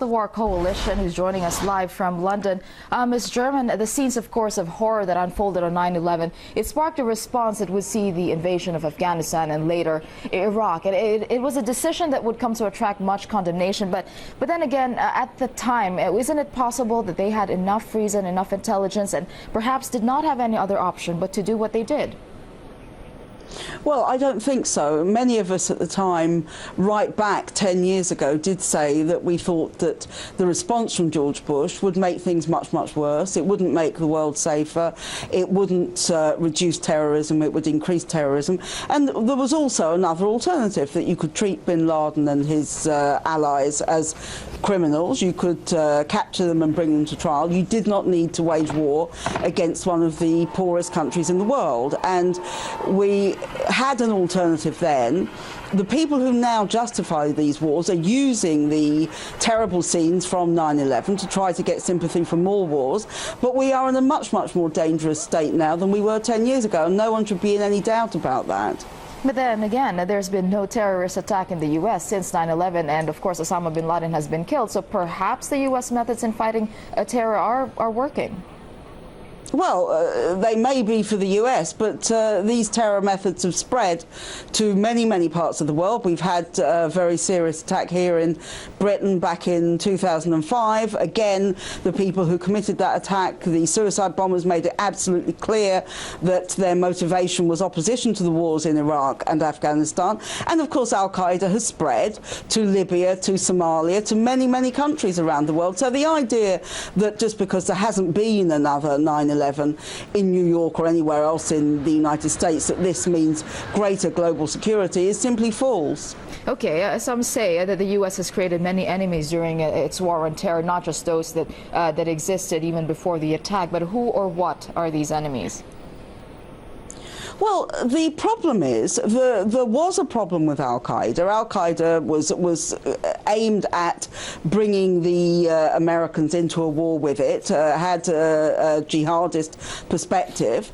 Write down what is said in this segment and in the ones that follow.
the War Coalition, who's joining us live from London. Ms. German, the scenes, of course, of horror that unfolded on 9/11, it sparked a response that would see the invasion of Afghanistan and later Iraq. And it was a decision that would come to attract much condemnation. But then again, at the time, isn't it possible that they had enough reason, enough intelligence, and perhaps did not have any other option but to do what they did? Well, I don't think so. Many of us at the time, right back 10 years ago, did say that we thought that the response from George Bush would make things much, much worse. It wouldn't make the world safer. It wouldn't reduce terrorism. It would increase terrorism. And there was also another alternative, that you could treat bin Laden and his allies as criminals. You could capture them and bring them to trial. You did not need to wage war against one of the poorest countries in the world. And we had an alternative then. The people who now justify these wars are using the terrible scenes from 9/11 to try to get sympathy for more wars. But we are in a much, much more dangerous state now than we were 10 years ago, and no one should be in any doubt about that. But then again, there's been no terrorist attack in the U.S. since 9/11, and of course Osama bin Laden has been killed. So perhaps the U.S. methods in fighting terror are working. Well, they may be for the US, but these terror methods have spread to many, many parts of the world. We've had a very serious attack here in Britain back in 2005. Again, the people who committed that attack, the suicide bombers, made it absolutely clear that their motivation was opposition to the wars in Iraq and Afghanistan. And of course, Al-Qaeda has spread to Libya, to Somalia, to many, many countries around the world. So the idea that just because there hasn't been another 9/11 in New York or anywhere else in the United States, that this means greater global security, is simply false. Okay, some say that the U.S. has created many enemies during its war on terror, not just those that existed even before the attack, but who or what are these enemies? Well, the problem is there was a problem with Al-Qaeda. Al-Qaeda was aimed at bringing the Americans into a war with it, had a jihadist perspective.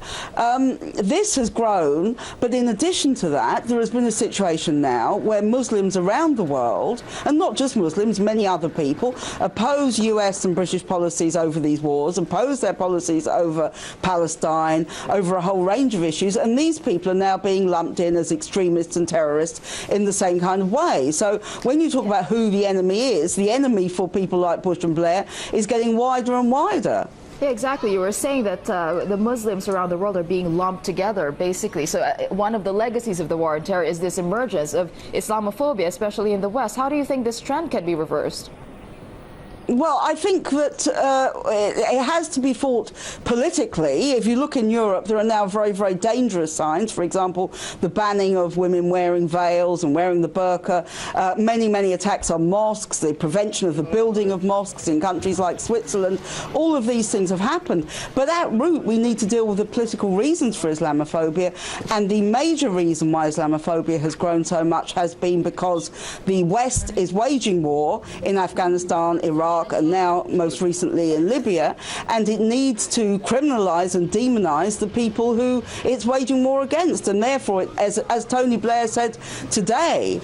This has grown, but in addition to that, there has been a situation now where Muslims around the world, and not just Muslims, many other people, oppose US and British policies over these wars, oppose their policies over Palestine, over a whole range of issues, and these people are now being lumped in as extremists and terrorists in the same kind of way. So when you talk about who the enemy is, the enemy for people like Bush and Blair is getting wider and wider. Yeah, exactly. You were saying that the Muslims around the world are being lumped together, basically. So one of the legacies of the war on terror is this emergence of Islamophobia, especially in the West. How do you think this trend can be reversed? Well, I think that it has to be fought politically. If you look in Europe, there are now very, very dangerous signs. For example, the banning of women wearing veils and wearing the burqa. Many, many attacks on mosques, the prevention of the building of mosques in countries like Switzerland. All of these things have happened. But at root, we need to deal with the political reasons for Islamophobia. And the major reason why Islamophobia has grown so much has been because the West is waging war in Afghanistan, Iraq, and now most recently in Libya, and it needs to criminalise and demonise the people who it's waging war against. And therefore, as Tony Blair said today,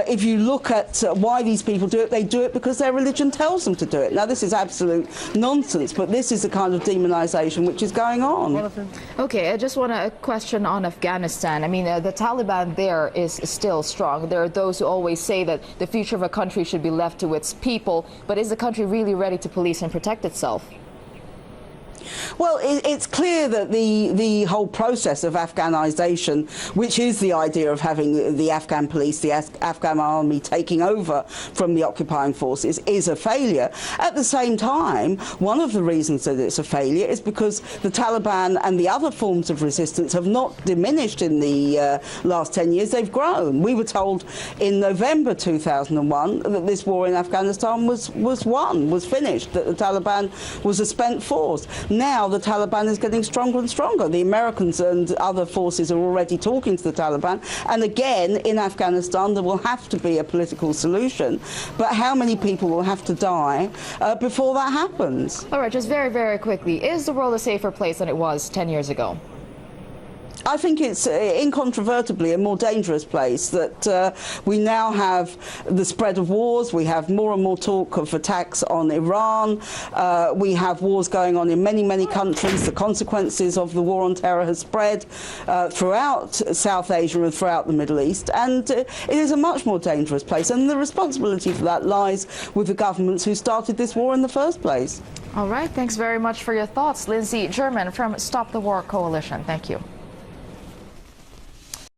if you look at why these people do it, they do it because their religion tells them to do it. Now, this is absolute nonsense, but this is the kind of demonisation which is going on. Okay, I just want to question on Afghanistan. I mean, the Taliban there is still strong. There are those who always say that the future of a country should be left to its people, but is the country really ready to police and protect itself? Well, it's clear that the whole process of Afghanisation, which is the idea of having the Afghan police, the Afghan army taking over from the occupying forces, is a failure. At the same time, one of the reasons that it's a failure is because the Taliban and the other forms of resistance have not diminished in the last 10 years, they've grown. We were told in November 2001 that this war in Afghanistan was won, was finished, that the Taliban was a spent force. Now the Taliban is getting stronger and stronger. The Americans and other forces are already talking to the Taliban. And again, in Afghanistan, there will have to be a political solution. But how many people will have to die before that happens? All right, just very, very quickly, is the world a safer place than it was 10 years ago? I think it's incontrovertibly a more dangerous place, that we now have the spread of wars. We have more and more talk of attacks on Iran. We have wars going on in many, many countries. The consequences of the war on terror has spread throughout South Asia and throughout the Middle East. And it is a much more dangerous place. And the responsibility for that lies with the governments who started this war in the first place. All right. Thanks very much for your thoughts. Lindsey German from Stop the War Coalition. Thank you.